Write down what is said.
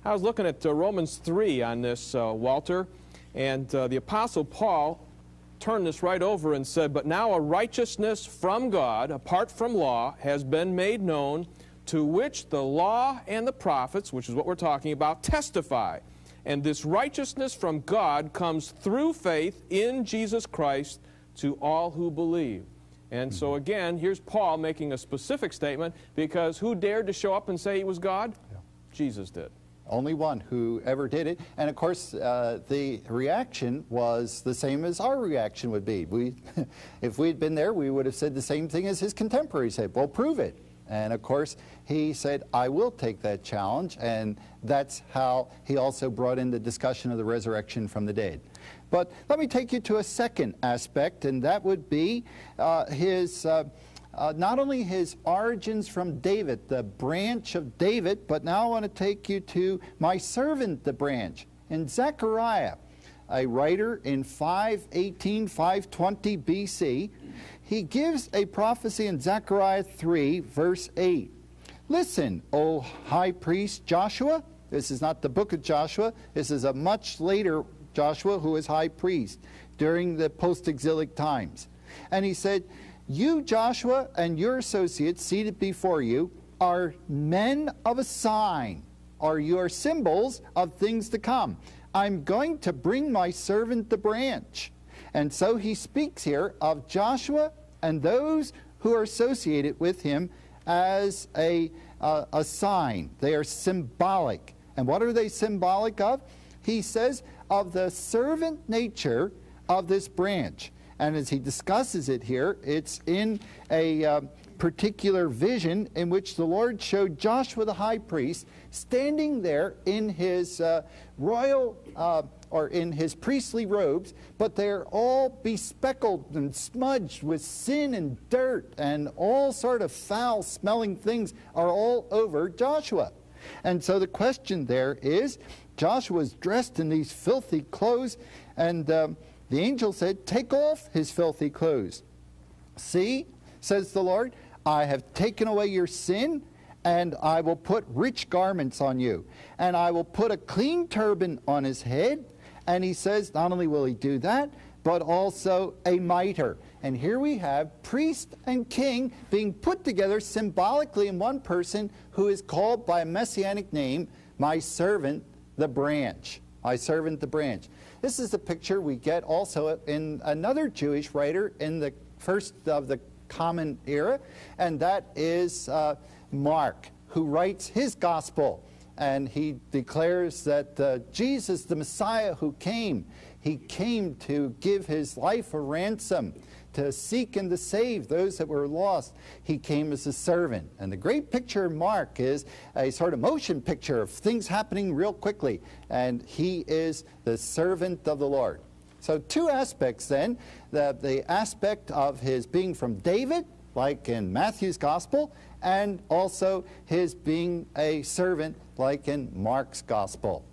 I was looking at Romans 3 on this, Walter, and the Apostle Paul turned this right over and said, "But now a righteousness from God, apart from law, has been made known, to which the law and the prophets," which is what we're talking about, "testify. And this righteousness from God comes through faith in Jesus Christ to all who believe." And so again, here's Paul making a specific statement, because who dared to show up and say he was God? Yeah. Jesus did. Only one who ever did it. And of course, the reaction was the same as our reaction would be. If we'd been there, we would have said the same thing as his contemporaries said. Well, prove it. And of course, he said, I will take that challenge. And that's how he also brought in the discussion of the resurrection from the dead. But let me take you to a second aspect, and that would be not only his origins from David, the branch of David, but now I want to take you to my servant, the branch. In Zechariah, a writer in 518, 520 BC, he gives a prophecy in Zechariah 3, verse 8. "Listen, O high priest Joshua." This is not the book of Joshua. This is a much later Joshua who was high priest during the post-exilic times. And he said, "You, Joshua, and your associates seated before you are men of a sign, or you are symbols of things to come. I'm going to bring my servant the branch." And so he speaks here of Joshua and those who are associated with him as a sign. They are symbolic. And what are they symbolic of? He says of the servant nature of this branch. And as he discusses it here, it's in a particular vision in which the Lord showed Joshua the high priest standing there in his royal or in his priestly robes, but they're all bespeckled and smudged with sin and dirt, and all sort of foul-smelling things are all over Joshua. And so the question there is, Joshua's dressed in these filthy clothes, and the angel said, "Take off his filthy clothes. See, says the Lord, I have taken away your sin, and I will put rich garments on you. And I will put a clean turban on his head." And he says, not only will he do that, but also a mitre. And here we have priest and king being put together symbolically in one person, who is called by a messianic name, my servant, the branch. My servant, the branch. This is a picture we get also in another Jewish writer in the first of the Common Era, and that is Mark, who writes his gospel. And he declares that Jesus, the Messiah who came, he came to give his life a ransom, to seek and to save those that were lost. He came as a servant. And the great picture in Mark is a sort of motion picture of things happening real quickly. And he is the servant of the Lord. So two aspects then, the aspect of his being from David, like in Matthew's gospel, and also his being a servant, like in Mark's gospel.